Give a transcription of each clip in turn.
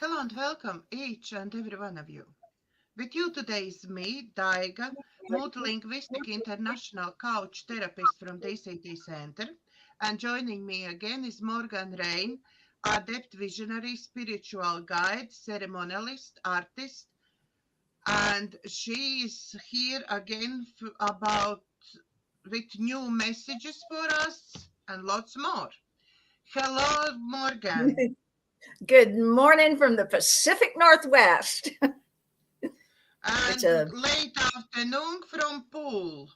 Hello and welcome, each and every one of you. With you today is me, Daiga, multilinguistic international couch therapist from DCTcentre, and joining me again is Morganne Rayne, Adept visionary, spiritual guide, ceremonialist, artist, and she is here again about with new messages for us and lots more. Hello, Morgan. Good morning from the Pacific Northwest. It's And a late afternoon from Poole,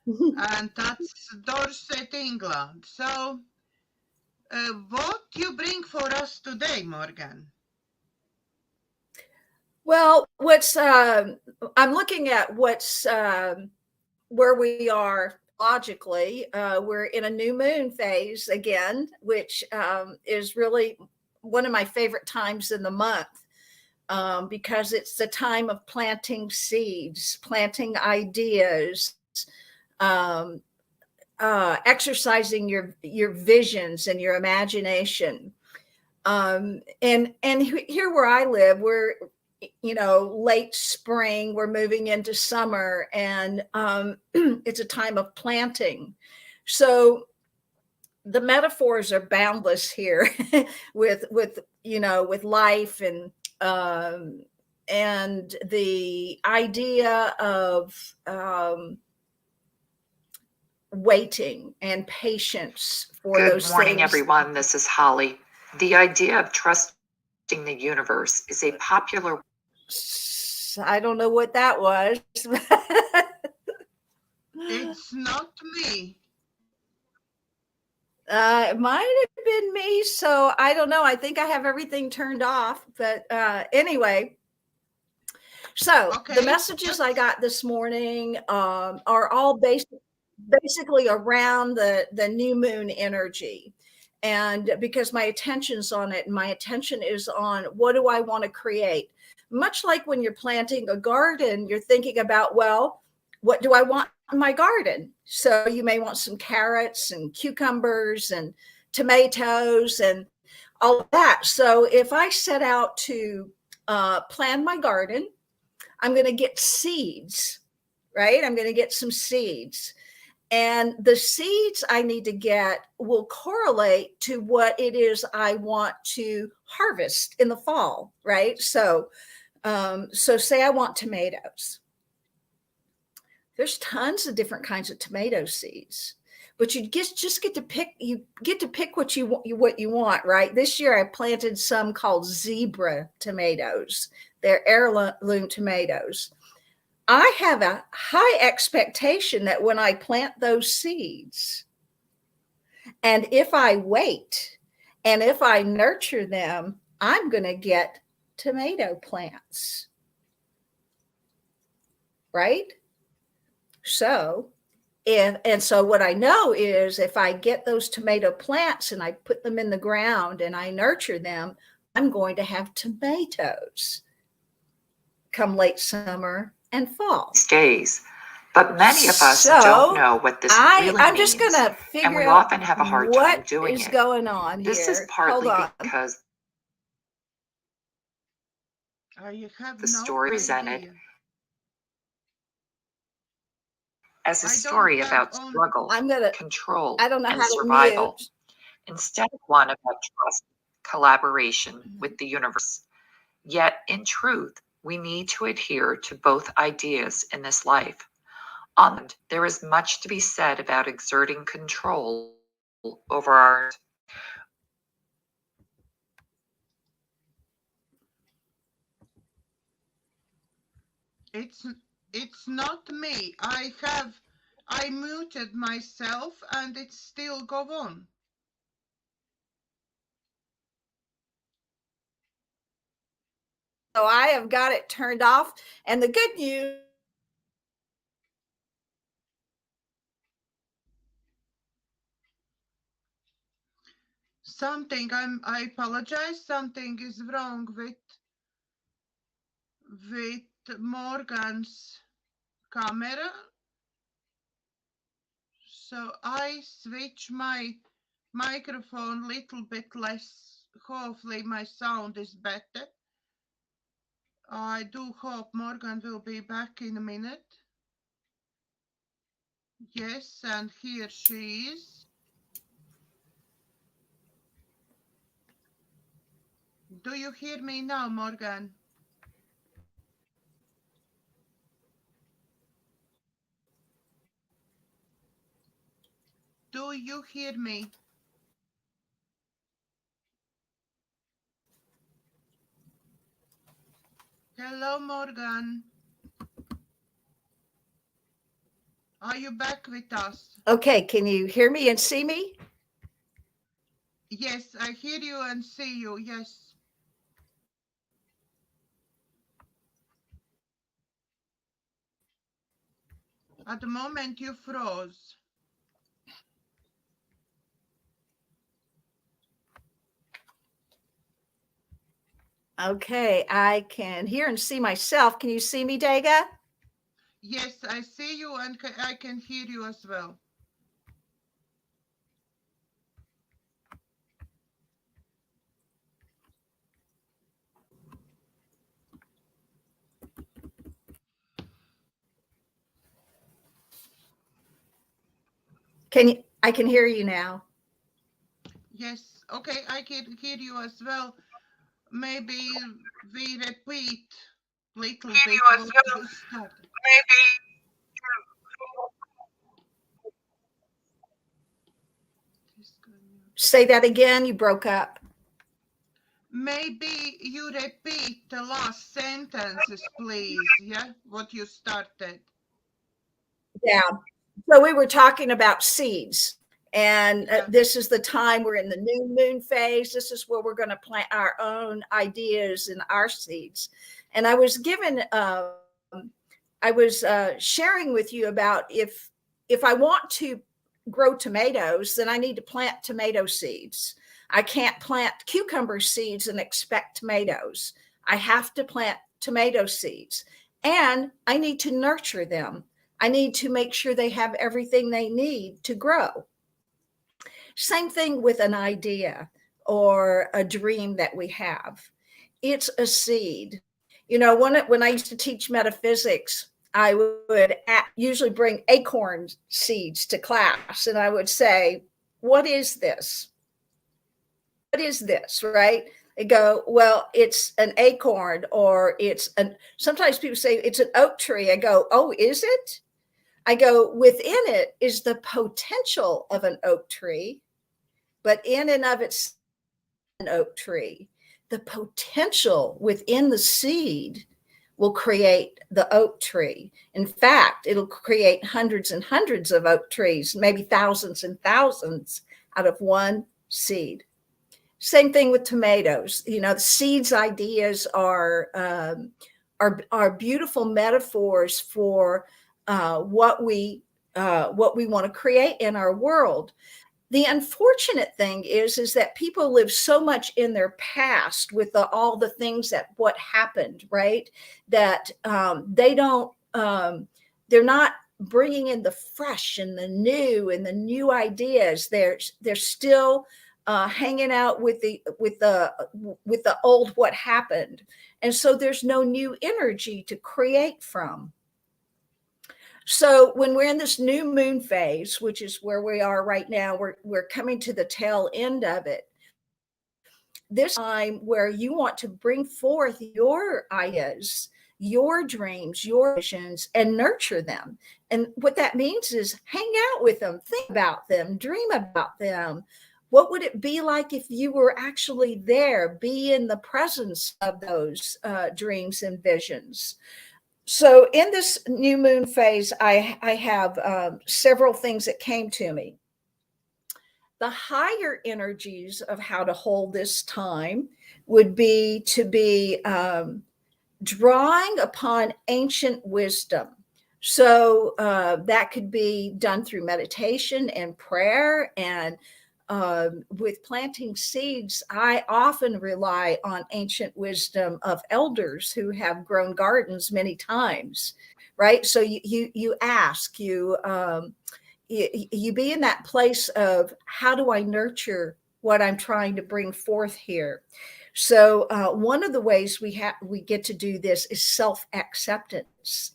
and that's Dorset, England. So, what you bring for us today, Morgan? well. What's I'm looking at what's where we are logically. We're in a new moon phase again, which is really one of my favorite times in the month. Because it's the time of planting seeds, planting ideas, um, exercising your visions and your imagination. And here where I live, we're late spring, we're moving into summer, and it's a time of planting. So the metaphors are boundless here with life and the idea of waiting and patience for Good those morning, things. everyone. This is Holly. The idea of trusting the universe is a popular. I don't know what that was. It's not me. It might have been me, so I don't know. I think I have everything turned off, but anyway. So Okay. The messages I got this morning are all basically around the new moon energy. And because my attention's on it, and my attention is on what do I want to create? Much like when you're planting a garden, you're thinking about, well, what do I want in my garden? So you may want some carrots and cucumbers and tomatoes and all of that. So if I set out to plan my garden, I'm going to get seeds, right? I'm going to get some seeds. And the seeds I need to get will correlate to what it is I want to harvest in the fall, right? So say I want tomatoes. There's tons of different kinds of tomato seeds, but you just get to pick. You get to pick what you want, right? This year I planted some called zebra tomatoes. They're heirloom tomatoes. I have a high expectation that when I plant those seeds, and if I wait, and if I nurture them, I'm going to get tomato plants, right? So so what I know is if I get those tomato plants and I put them in the ground and I nurture them, I'm going to have tomatoes come late summer and fall. Days, but many of us don't know what this really means. I'm just going to figure and we out often have a hard time doing what is it. going on This here. is partly Hold on. because I have the no story presented idea. as a I don't story have about on- struggle, control, I don't know and how to survival, mute. instead of one about trust, collaboration with the universe. Yet, in truth, we need to adhere to both ideas in this life. On the, there is much to be said about exerting control over our. It's not me. I muted myself and it still go on. So I have got it turned off. And the good news, I apologize. Something is wrong with Morgan's camera. So I switch my microphone little bit less hopefully my sound is better. I do hope Morganne will be back in a minute. Yes, and here she is. Do you hear me now, Morganne? Do you hear me? Hello, Morganne. Are you back with us? Okay, can you hear me and see me? Yes, I hear you and see you, yes. At the moment you froze. Okay, I can hear and see myself. Can you see me, Daiga? Yes, I see you and I can hear you as well. I can hear you now. Yes, okay, I can hear you as well. Maybe we repeat little bit what you started. Say that again, you broke up. Maybe you repeat the last sentences, please, yeah, what you started. Yeah. So we were talking about seeds. And Yeah. this is the time we're in the new moon phase. This is where we're going to plant our own ideas and our seeds. And I was sharing with you about if I want to grow tomatoes, then I need to plant tomato seeds. I can't plant cucumber seeds and expect tomatoes. I have to plant tomato seeds, and I need to nurture them. I need to make sure they have everything they need to grow. Same thing with an idea or a dream that we have. It's a seed. You know, when I used to teach metaphysics, I would usually bring acorn seeds to class, and I would say, "What is this? What is this?" Right? They go, "Well, it's an acorn," or sometimes people say it's an oak tree. I go, "Oh, is it?" I go, "Within it is the potential of an oak tree, but in and of itself, an oak tree. The potential within the seed will create the oak tree. In fact, it'll create hundreds and hundreds of oak trees, maybe thousands and thousands out of one seed." Same thing with tomatoes. You know, the seeds ideas are beautiful metaphors for what we want to create in our world. The unfortunate thing is that people live so much in their past with all the things that what happened, right? That they don't, they're not bringing in the fresh and the new ideas. They're still hanging out with the old what happened, and so there's no new energy to create from. So when we're in this new moon phase, which is where we are right now, we're coming to the tail end of it. This time where you want to bring forth your ideas, your dreams, your visions, and nurture them. And what that means is hang out with them, think about them, dream about them. What would it be like if you were actually there? Be in the presence of those dreams and visions. So in this new moon phase, I have several things that came to me. The higher energies of how to hold this time would be to be drawing upon ancient wisdom. So that could be done through meditation and prayer. And with planting seeds, I often rely on ancient wisdom of elders who have grown gardens many times, right? So you ask, you be in that place of how do I nurture what I'm trying to bring forth here. So one of the ways we get to do this is self-acceptance.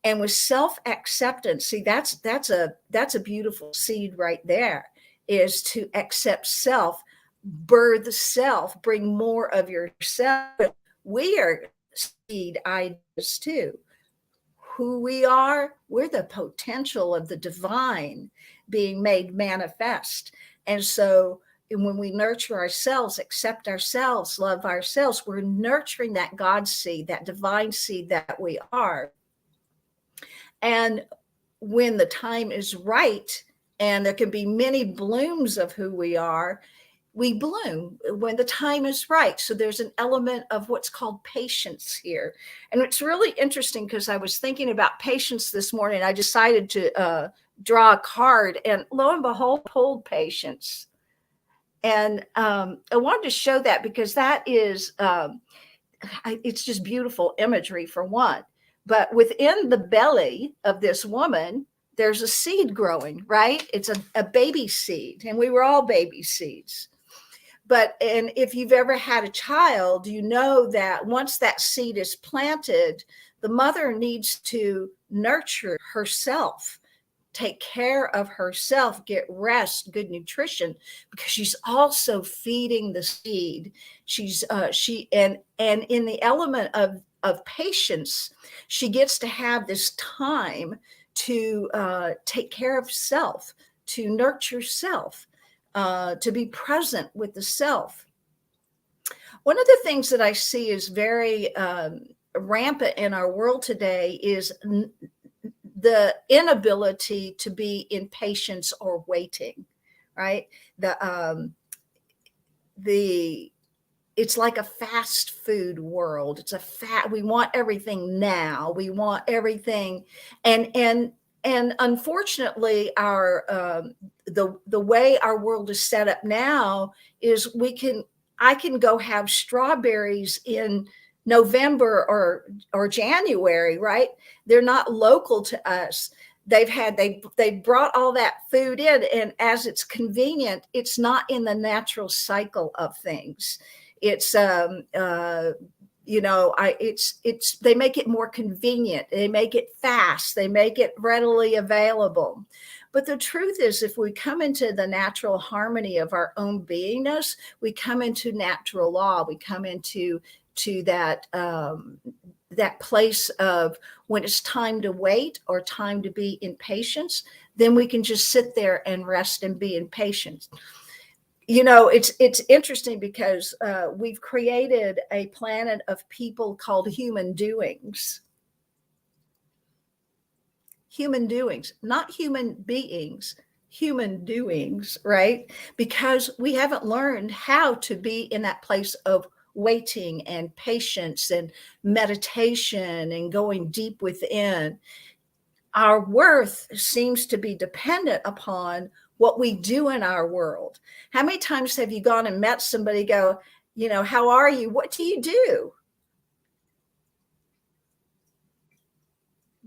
And with self-acceptance, see, that's a beautiful seed right there, is to accept self, birth self, bring more of yourself. We are seed ideas too. Who we are, we're the potential of the divine being made manifest. And so when we nurture ourselves, accept ourselves, love ourselves, we're nurturing that God seed, that divine seed that we are. And when the time is right, and there can be many blooms of who we are, we bloom when the time is right. So there's an element of what's called patience here. And it's really interesting because I was thinking about patience this morning. I decided to draw a card, and lo and behold, pulled patience. And I wanted to show that because that is, it's just beautiful imagery for one. But within the belly of this woman, there's a seed growing, right? It's a baby seed, and we were all baby seeds. And if you've ever had a child, you know that once that seed is planted, the mother needs to nurture herself, take care of herself, get rest, good nutrition, because she's also feeding the seed. And in the element of patience, she gets to have this time to take care of self, to nurture self, to be present with the self. One of the things that I see is very rampant in our world today is the inability to be in patience or waiting, right? It's like a fast food world. We want everything now. We want everything. And unfortunately, the way our world is set up now is I can go have strawberries in November or January, right? They're not local to us. They brought all that food in, and as it's convenient, it's not in the natural cycle of things. It's they make it more convenient. They make it fast. They make it readily available. But the truth is, if we come into the natural harmony of our own beingness, we come into natural law. We come into that place of when it's time to wait or time to be in patience, then we can just sit there and rest and be in patience. You know, it's interesting because we've created a planet of people called human doings. Human doings, not human beings, human doings, right? Because we haven't learned how to be in that place of waiting and patience and meditation and going deep within. Our worth seems to be dependent upon what we do in our world. How many times have you gone and met somebody, go, you know, how are you? What do you do?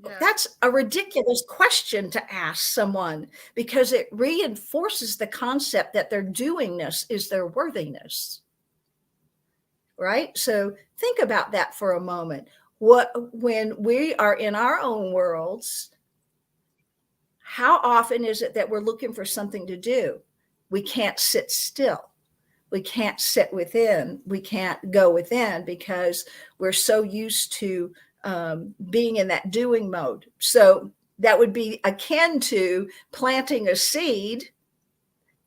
Yeah. That's a ridiculous question to ask someone, because it reinforces the concept that their doingness is their worthiness. Right? So think about that for a moment. When we are in our own worlds, how often is it that we're looking for something to do? We can't sit still. We can't sit within. We can't go within because we're so used to being in that doing mode. So that would be akin to planting a seed,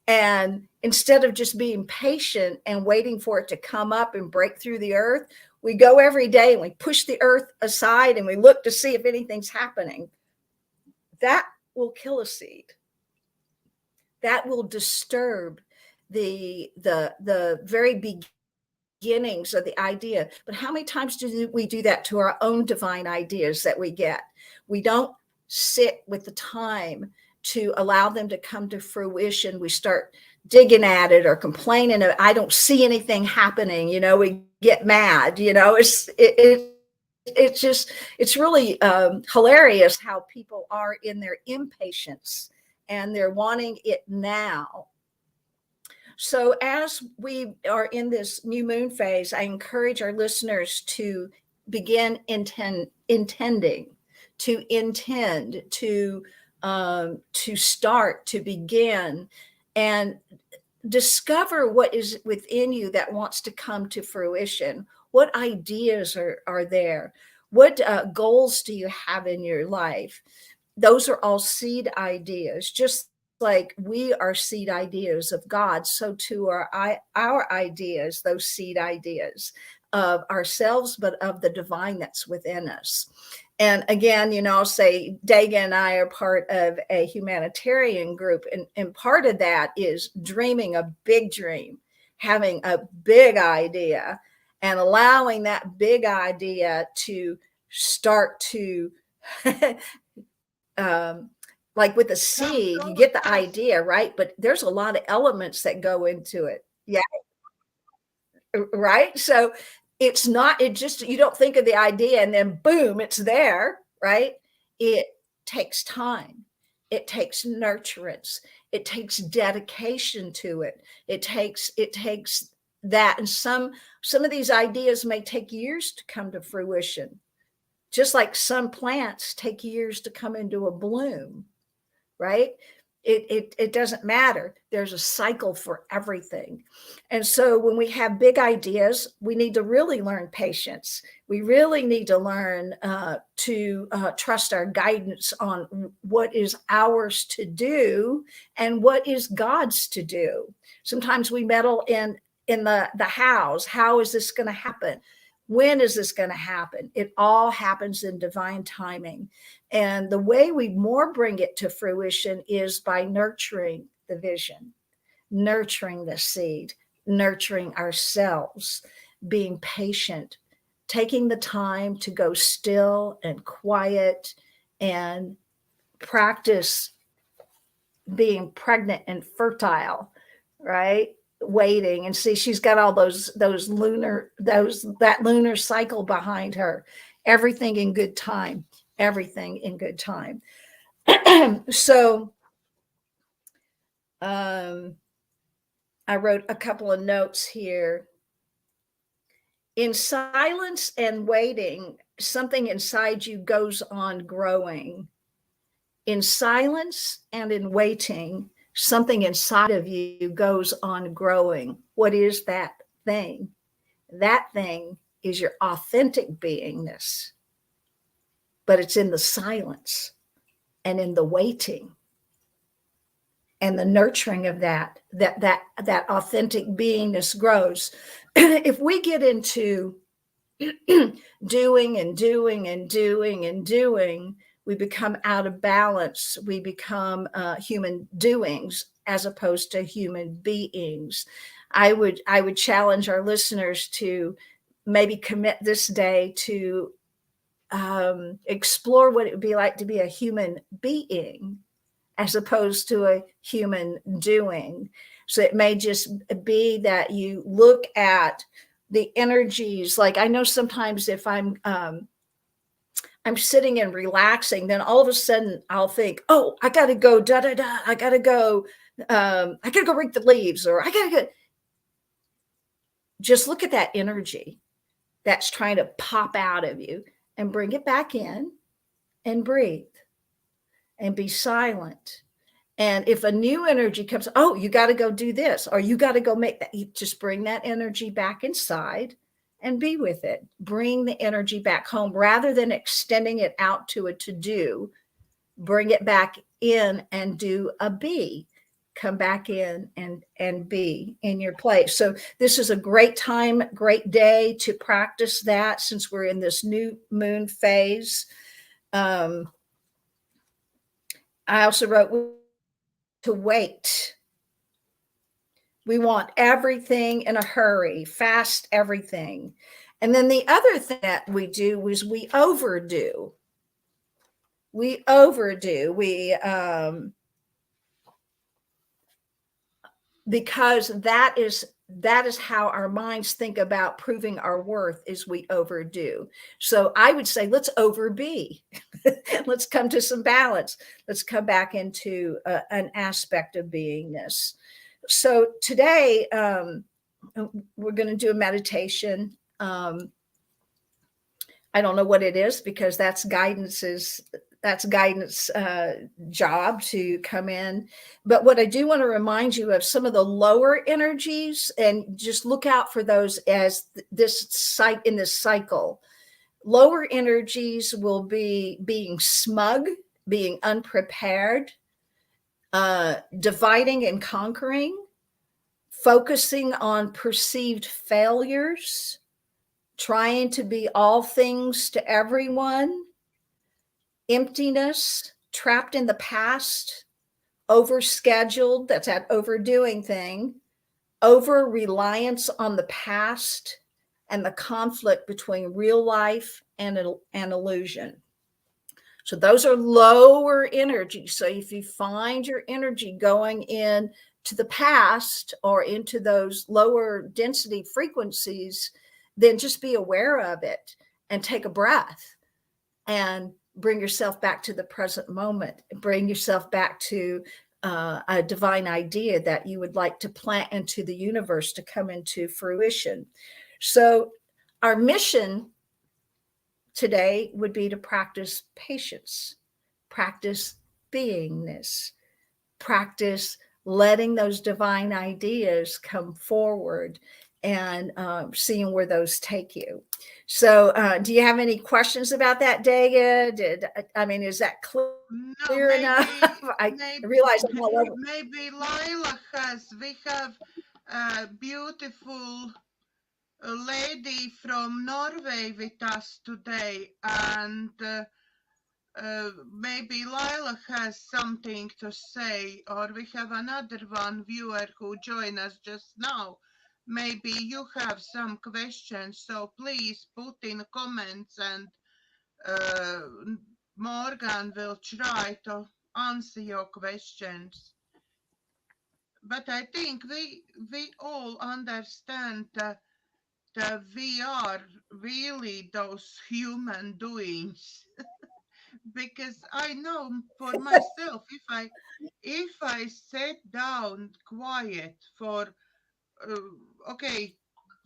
and instead of just being patient and waiting for it to come up and break through the earth, we go every day and we push the earth aside and we look to see if anything's happening. That will kill a seed. That will disturb the very beginnings of the idea. But how many times do we do that to our own divine ideas that we get? We don't sit with the time to allow them to come to fruition. We start digging at it or complaining. I don't see anything happening. You know, we get mad. You know, it's really hilarious how people are in their impatience and they're wanting it now. So as we are in this new moon phase, I encourage our listeners to begin intending, to intend, to start, to begin, and discover what is within you that wants to come to fruition. What ideas are there? What goals do you have in your life? Those are all seed ideas. Just like we are seed ideas of God, so too are our ideas, those seed ideas of ourselves, but of the divine that's within us. And again, I'll say Daiga and I are part of a humanitarian group. And part of that is dreaming a big dream, having a big idea, and allowing that big idea to start to, like with a seed, you get the idea, right? But there's a lot of elements that go into it. Yeah. Right. So it's not, you don't think of the idea and then boom, it's there, right? It takes time. It takes nurturance. It takes dedication to it. It takes that. And some of these ideas may take years to come to fruition, just like some plants take years to come into a bloom, right? It doesn't matter. There's a cycle for everything. And so when we have big ideas, we need to really learn patience. We really need to learn to trust our guidance on what is ours to do and what is God's to do. Sometimes we meddle in the hows. How is this going to happen? When is this going to happen? It all happens in divine timing. And the way we more bring it to fruition is by nurturing the vision, nurturing the seed, nurturing ourselves, being patient, taking the time to go still and quiet and practice being pregnant and fertile, right? Waiting. And see, she's got all that lunar cycle behind her. Everything in good time. Everything in good time. So I wrote a couple of notes here. In silence and waiting, something inside you goes on growing. In silence and in waiting, something inside of you goes on growing. What is that thing? That thing is your authentic beingness. But it's in the silence and in the waiting and the nurturing of that authentic beingness grows. If we get into doing and doing and doing and doing, we become out of balance. We become human doings as opposed to human beings. I would challenge our listeners to maybe commit this day to explore what it would be like to be a human being as opposed to a human doing. So it may just be that you look at the energies. Like I know sometimes if I'm sitting and relaxing, then all of a sudden I'll think, oh, I got to go da da da. I got to go rake the leaves, or I got to go. Just look at that energy that's trying to pop out of you and bring it back in and breathe and be silent. And if a new energy comes, oh, you got to go do this, or you got to go make that, you just bring that energy back inside and be with it. Bring the energy back home rather than extending it out to a to-do. Bring it back in and do a be. Come back in and be in your place. So this is a great time, great day to practice that since we're in this new moon phase. I also wrote to wait. We want everything in a hurry, fast everything. And then the other thing that we do is we overdo. Because that is how our minds think about proving our worth, is we overdo. So I would say, let's overbe. Let's come to some balance. Let's come back into an aspect of beingness. So today we're going to do a meditation. I don't know what it is, because that's guidance job to come in. But what I do want to remind you of some of the lower energies, and just look out for those as in this cycle. Lower energies will be being smug, being unprepared, dividing and conquering, focusing on perceived failures, trying to be all things to everyone, emptiness, trapped in the past, overscheduled, that's that overdoing thing, over reliance on the past, and the conflict between real life and illusion. So those are lower energy. So if you find your energy going in to the past or into those lower density frequencies, then just be aware of it and take a breath and bring yourself back to the present moment. Bring yourself back to a divine idea that you would like to plant into the universe to come into fruition. So our mission today would be to practice patience, practice beingness, practice letting those divine ideas come forward, and seeing where those take you. So do you have any questions about that, Daiga? Is that clear enough? I realize I'm all over. Maybe Laila we have a beautiful lady from Norway with us today, and maybe Laila has something to say, or we have another viewer who joined us just now. Maybe you have some questions, so please put in comments, and Morganne will try to answer your questions. But I think we all understand that we are really those human doings. Because I know for myself, if I sit down quiet for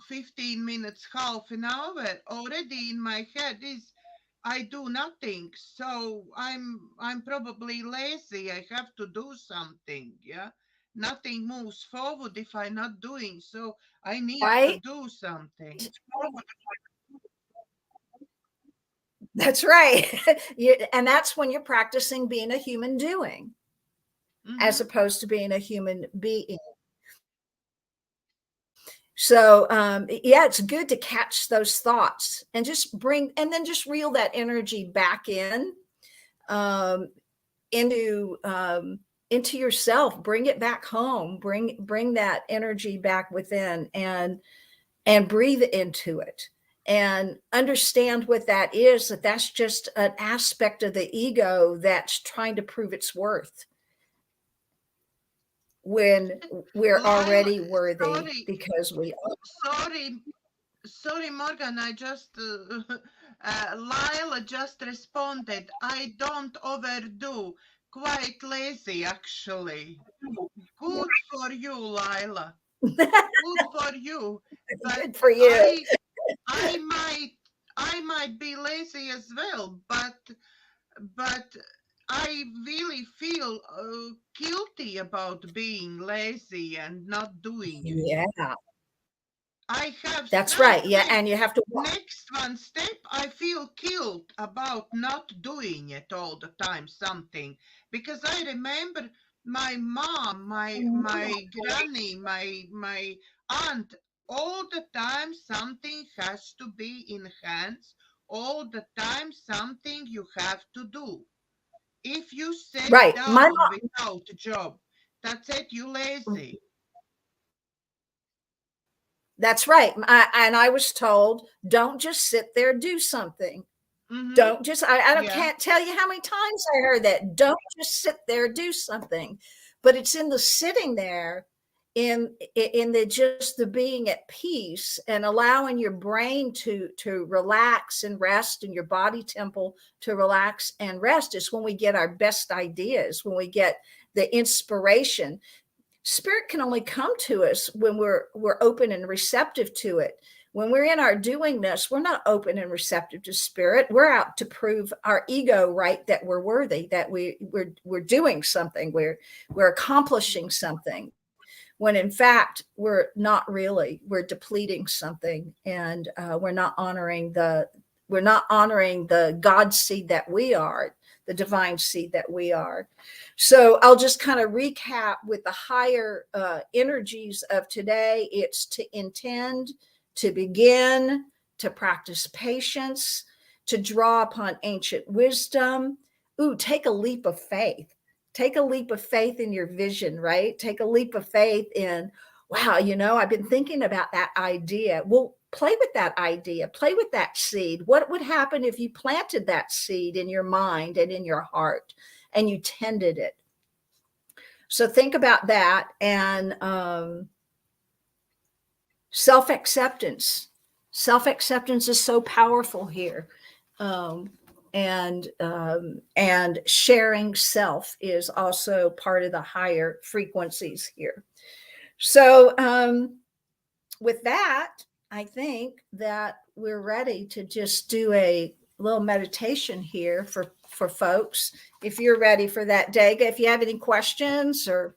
15 minutes, half an hour, already in my head is I do nothing. So I'm probably lazy. I have to do something. Yeah. Nothing moves forward if I'm not doing. So I need to do something. That's right. And that's when you're practicing being a human doing, as opposed to being a human being. So it's good to catch those thoughts and just then just reel that energy back into yourself. Bring it back home. Bring that energy back within, and breathe into it, and understand what that is. That's just an aspect of the ego that's trying to prove its worth, when we're already worthy, because we are. Sorry, Morgan, I just Lila just responded. I don't overdo. Quite lazy, actually. Good for you, Lila. Good for you. But good for you. I might be lazy as well, but I really feel guilty about being lazy and not doing it. Yeah. I have. That's right. Yeah, and you have to. Next one step, I feel guilt about not doing it all the time. Something, because I remember my mom, my granny, my aunt. All the time, something has to be in hands. All the time, something you have to do. If you sit down without a job, that's it, you lazy. That's right. And I was told, don't just sit there, do something. Don't just, can't tell you how many times I heard that. Don't just sit there, do something. But it's in the sitting there, in the being at peace, and allowing your brain to relax and rest, and your body temple to relax and rest, is when we get our best ideas, when we get the inspiration. Spirit can only come to us when we're open and receptive to it. When we're in our doingness, we're not open and receptive to spirit. We're out to prove our ego right, that we're worthy, that we're doing something, we're accomplishing something. When in fact we're not really. We're depleting something, and we're not honoring the God seed that we are, the divine seed that we are. So I'll just kind of recap with the higher energies of today. It's to intend, to begin, to practice patience, to draw upon ancient wisdom. Ooh, take a leap of faith. Take a leap of faith in your vision, right? Take a leap of faith in, wow, I've been thinking about that idea. Well, play with that idea, play with that seed. What would happen if you planted that seed in your mind and in your heart and you tended it? So think about that. And self-acceptance is so powerful here. And sharing self is also part of the higher frequencies here. So with that, I think that we're ready to just do a little meditation here for folks. If you're ready for that, Daiga, if you have any questions or...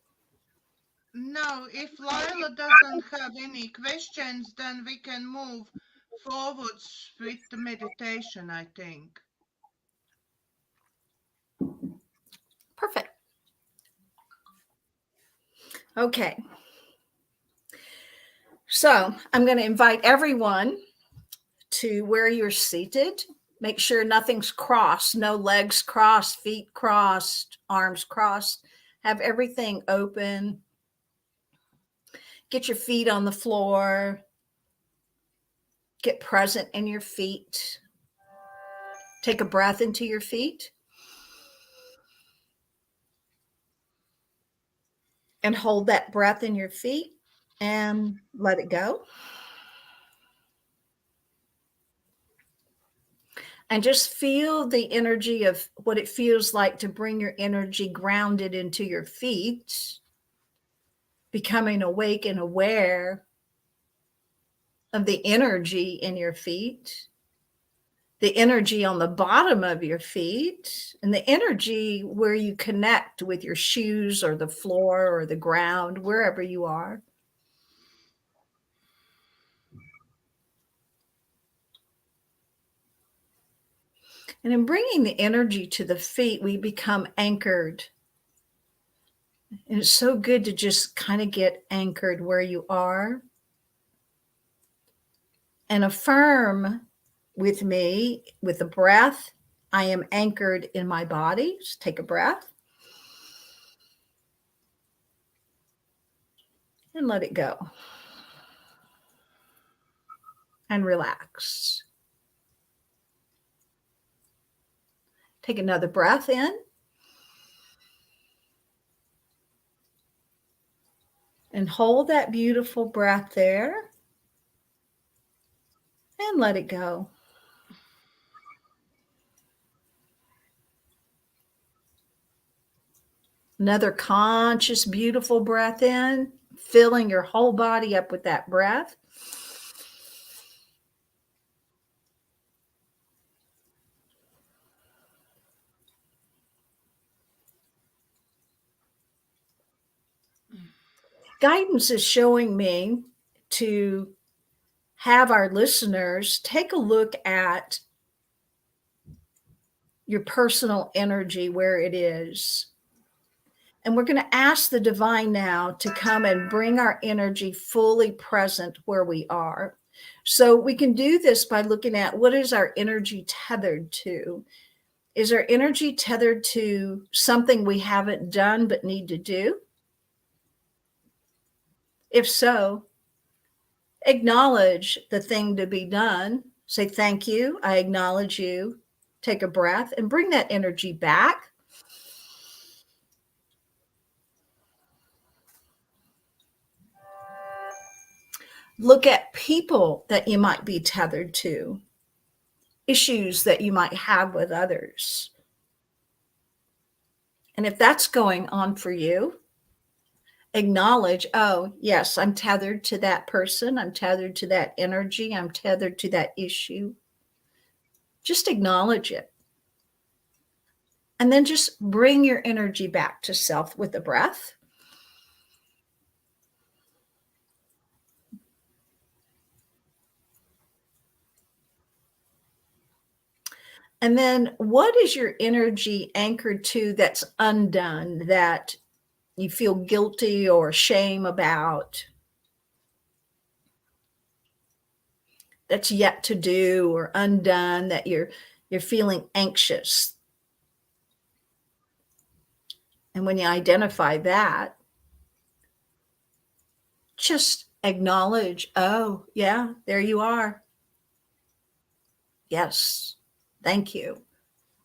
No, if Lila doesn't have any questions, then we can move forwards with the meditation, I think. Perfect. Okay. So I'm going to invite everyone to where you're seated. Make sure nothing's crossed, no legs crossed, feet crossed, arms crossed. Have everything open. Get your feet on the floor. Get present in your feet. Take a breath into your feet. And hold that breath in your feet and let it go. And just feel the energy of what it feels like to bring your energy grounded into your feet, becoming awake and aware of the energy in your feet, the energy on the bottom of your feet, and the energy where you connect with your shoes or the floor or the ground, wherever you are. And in bringing the energy to the feet, we become anchored. And it's so good to just kind of get anchored where you are. And affirm with me, with the breath, I am anchored in my body. Just take a breath. And let it go. And relax. Take another breath in. And hold that beautiful breath there. And let it go. Another conscious, beautiful breath in, filling your whole body up with that breath. Guidance is showing me to have our listeners take a look at your personal energy, where it is. And we're going to ask the divine now to come and bring our energy fully present where we are. So we can do this by looking at, what is our energy tethered to? Is our energy tethered to something we haven't done but need to do? If so, acknowledge the thing to be done. Say, thank you. I acknowledge you. Take a breath and bring that energy back. Look at people that you might be tethered to, issues that you might have with others. And if that's going on for you, acknowledge, oh, yes, I'm tethered to that person. I'm tethered to that energy. I'm tethered to that issue. Just acknowledge it. And then just bring your energy back to self with the breath. And then what is your energy anchored to that's undone, that you feel guilty or shame about, that's yet to do or undone, that you're feeling anxious? And when you identify that, just acknowledge, oh, yeah, there you are. Yes, thank you.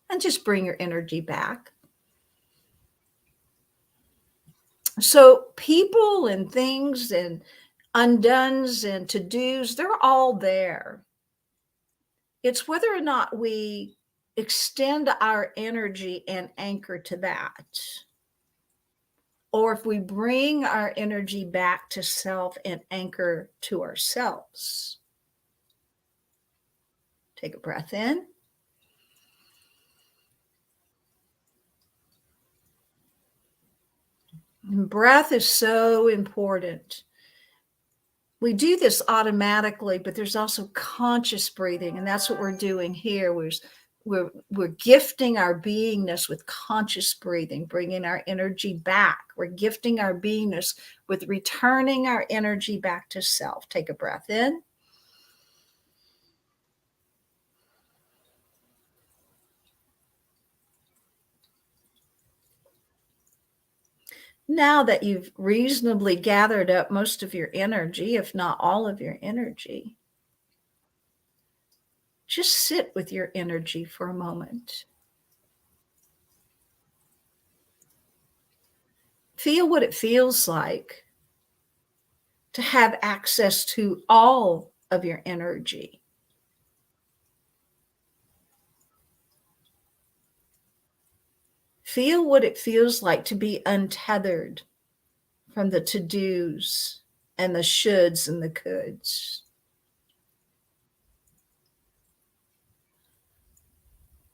And just bring your energy back. So people and things and undones and to-dos, they're all there. It's whether or not we extend our energy and anchor to that, or if we bring our energy back to self and anchor to ourselves. Take a breath in. And breath is so important. We do this automatically, but there's also conscious breathing, and that's what we're doing here. We're gifting our beingness with conscious breathing, bringing our energy back. We're gifting our beingness with returning our energy back to self. Take a breath in. Now that you've reasonably gathered up most of your energy, if not all of your energy, just sit with your energy for a moment. Feel what it feels like to have access to all of your energy. Feel what it feels like to be untethered from the to-dos and the shoulds and the coulds.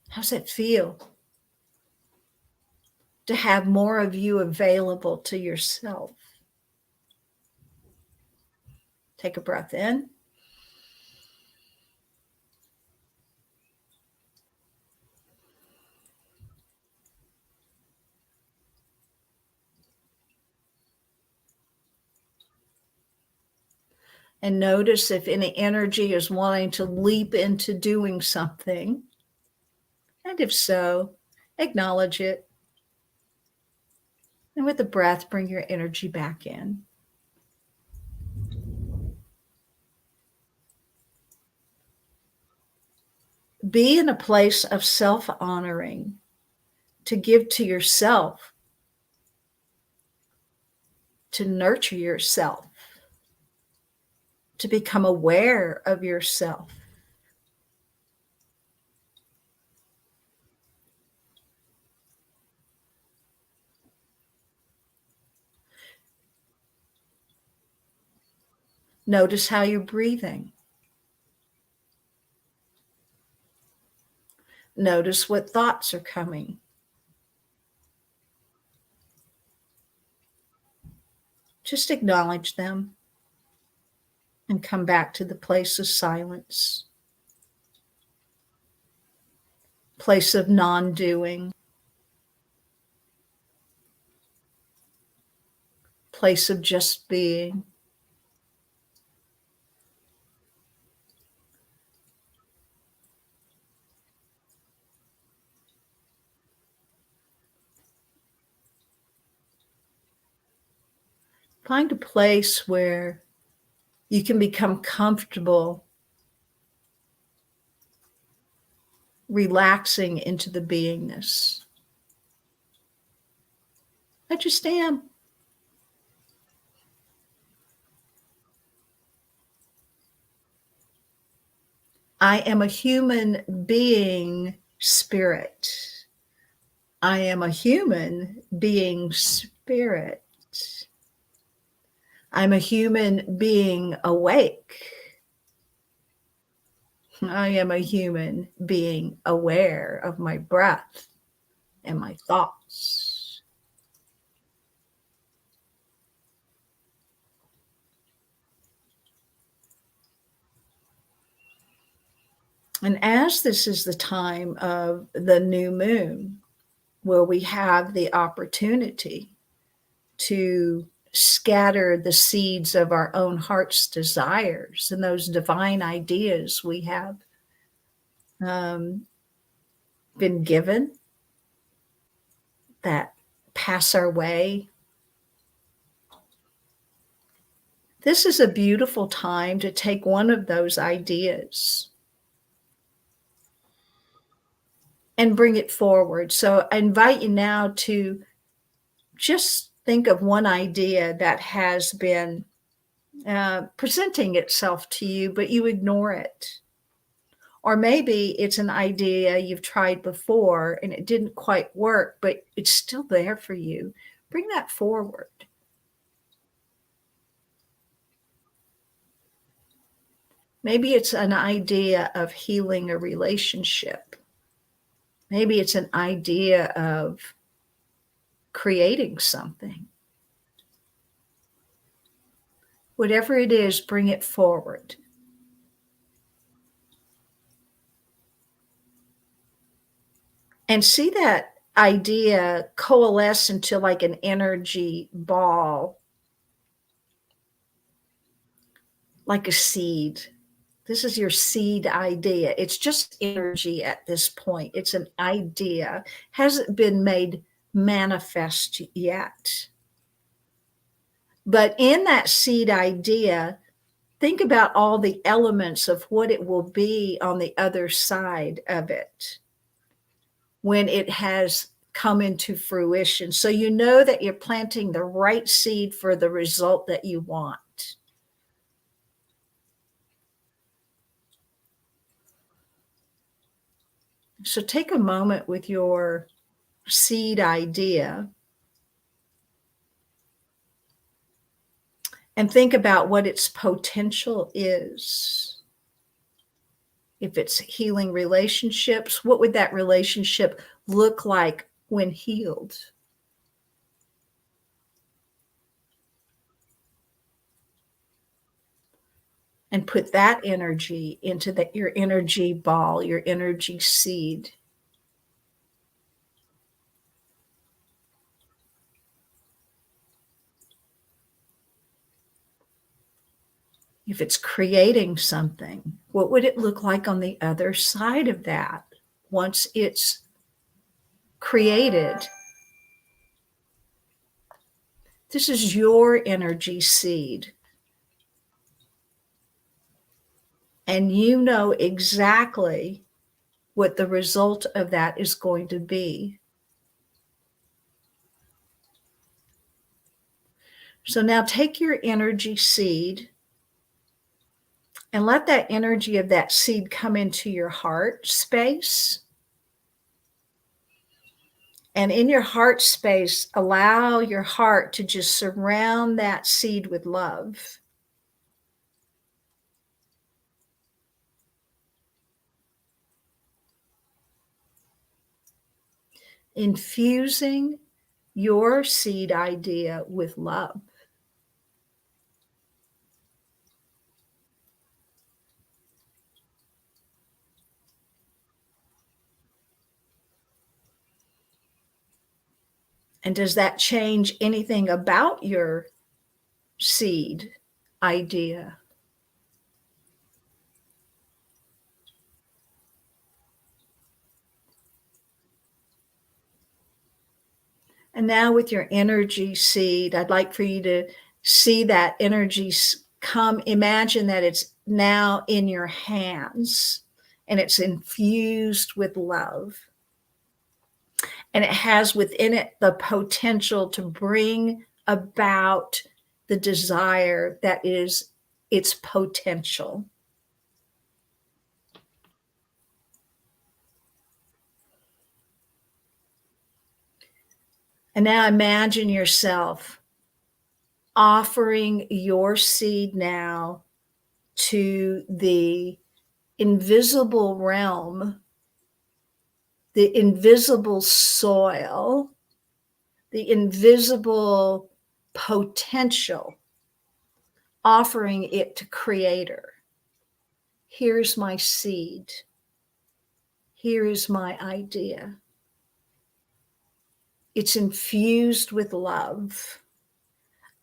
How's that feel? To have more of you available to yourself. Take a breath in. And notice if any energy is wanting to leap into doing something. And if so, acknowledge it. And with the breath, bring your energy back in. Be in a place of self-honoring, to give to yourself, to nurture yourself, to become aware of yourself. Notice how you're breathing. Notice what thoughts are coming. Just acknowledge them and come back to the place of silence, place of non-doing, place of just being. Find a place where you can become comfortable relaxing into the beingness. I just am. I am a human being spirit. I am a human being spirit. I'm a human being awake. I am a human being aware of my breath and my thoughts. And as this is the time of the new moon, where we have the opportunity to scatter the seeds of our own heart's desires and those divine ideas we have been given that pass our way. This is a beautiful time to take one of those ideas and bring it forward. So I invite you now to just think of one idea that has been presenting itself to you, but you ignore it. Or maybe it's an idea you've tried before and it didn't quite work, but it's still there for you. Bring that forward. Maybe it's an idea of healing a relationship. Maybe it's an idea of creating something. Whatever it is, bring it forward. And see that idea coalesce into like an energy ball, like a seed. This is your seed idea. It's just energy at this point. It's an idea. Hasn't been made manifest yet. But in that seed idea, think about all the elements of what it will be on the other side of it when it has come into fruition. So you know that you're planting the right seed for the result that you want. So take a moment with your seed idea and think about what its potential is. If it's healing relationships, what would that relationship look like when healed? And put that energy into your energy ball, your energy seed. If it's creating something, what would it look like on the other side of that once it's created? This is your energy seed. And you know exactly what the result of that is going to be. So now take your energy seed and let that energy of that seed come into your heart space. And in your heart space, allow your heart to just surround that seed with love. Infusing your seed idea with love. And does that change anything about your seed idea? And now with your energy seed, I'd like for you to see that energy come. Imagine that it's now in your hands and it's infused with love. And it has within it the potential to bring about the desire that is its potential. And now imagine yourself offering your seed now to the invisible realm, the invisible soil, the invisible potential, offering it to Creator. Here's my seed. Here is my idea. It's infused with love.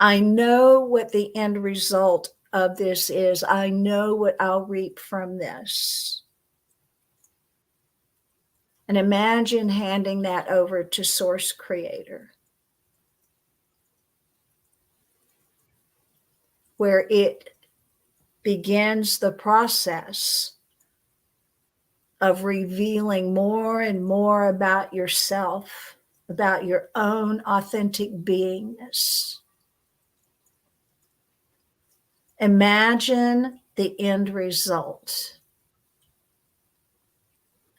I know what the end result of this is. I know what I'll reap from this. And imagine handing that over to Source Creator, where it begins the process of revealing more and more about yourself, about your own authentic beingness. Imagine the end result.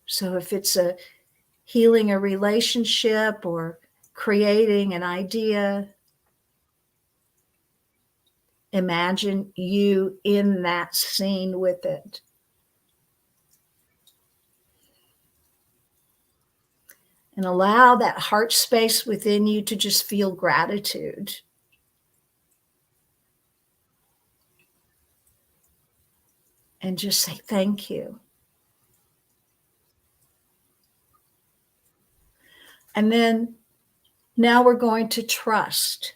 So if it's healing a relationship or creating an idea, imagine you in that scene with it. And allow that heart space within you to just feel gratitude. And just say thank you. And then now we're going to trust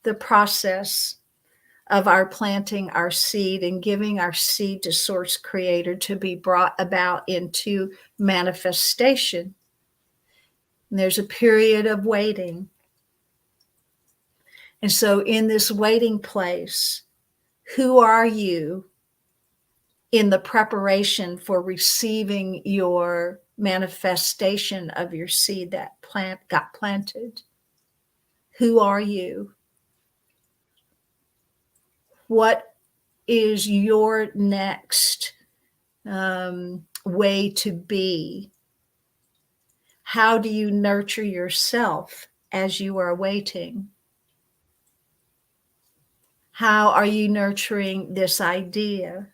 the process of our planting our seed and giving our seed to Source Creator to be brought about into manifestation. And there's a period of waiting. And so in this waiting place, who are you in the preparation for receiving your manifestation of your seed that got planted? Who are you? What is your next way to be? How do you nurture yourself as you are waiting? How are you nurturing this idea?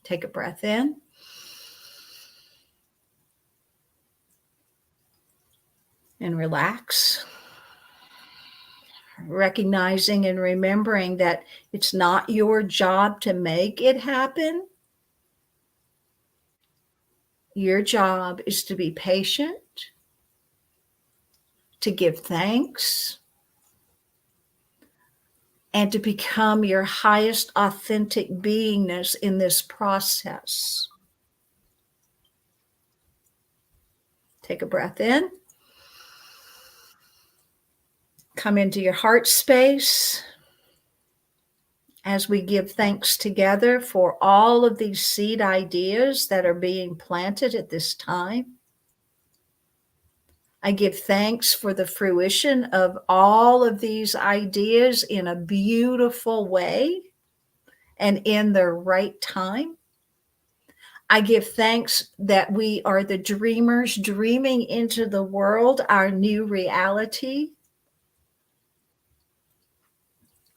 Take a breath in. And relax. Recognizing and remembering that it's not your job to make it happen. Your job is to be patient, to give thanks, and to become your highest authentic beingness in this process. Take a breath in. Come into your heart space as we give thanks together for all of these seed ideas that are being planted at this time. I give thanks for the fruition of all of these ideas in a beautiful way and in their right time. I give thanks that we are the dreamers dreaming into the world our new reality.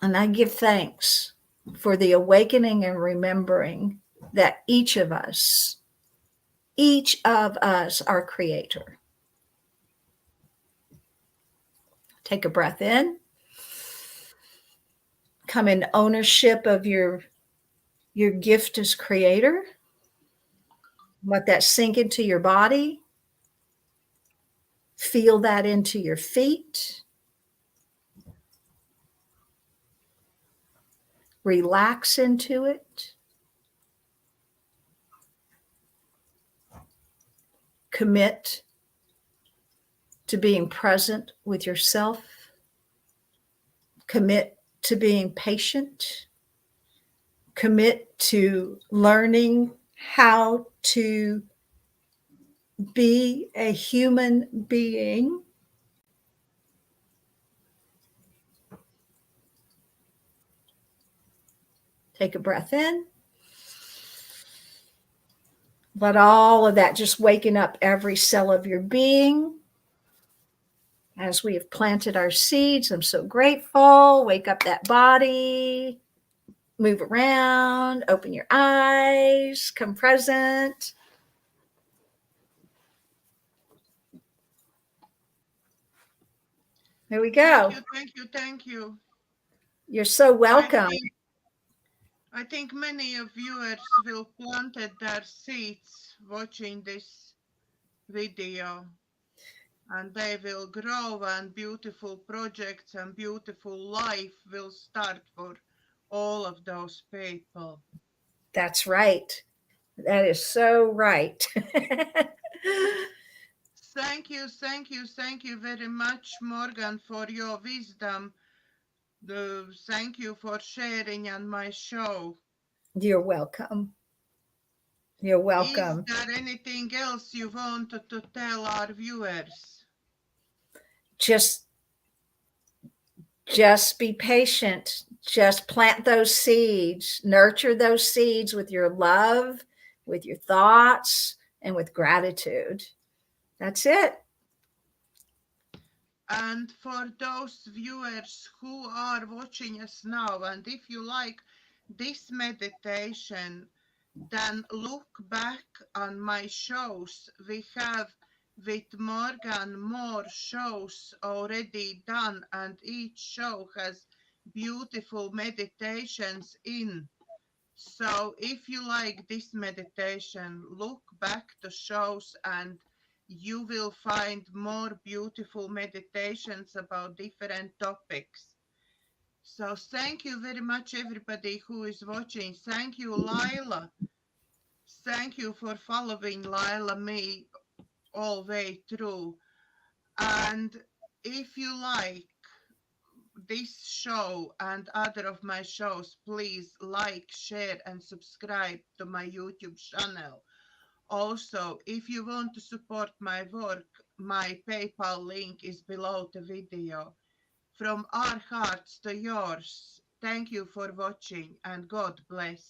And I give thanks for the awakening and remembering that each of us are creator. Take a breath in. Come in ownership of your gift as creator. Let that sink into your body. Feel that into your feet. Relax into it. Commit to being present with yourself. Commit to being patient. Commit to learning how to be a human being. Take a breath in. Let all of that just waken up every cell of your being. As we have planted our seeds, I'm so grateful. Wake up that body, move around, open your eyes, come present. There we go. Thank you, thank you, thank you. You're so welcome. I think many of viewers will planted their seeds watching this video, and they will grow, and beautiful projects and beautiful life will start for all of those people. That's right. That is so right. Thank you, thank you, thank you very much, Morganne, for your wisdom. Thank you for sharing on my show. You're welcome. You're welcome. Is there anything else you wanted to tell our viewers? Just be patient. Just plant those seeds, nurture those seeds with your love, with your thoughts, and with gratitude. That's it. And for those viewers who are watching us now, and if you like this meditation, then look back on my shows. We have with Morganne more shows already done, and each show has beautiful meditations in. So if you like this meditation, look back to shows and you will find more beautiful meditations about different topics. So thank you very much, everybody who is watching. Thank you, Lila. Thank you for following Lila me all the way through. And if you like this show and other of my shows, please like, share, and subscribe to my YouTube channel. Also, if you want to support my work, my PayPal link is below the video. From our hearts to yours, thank you for watching and God bless.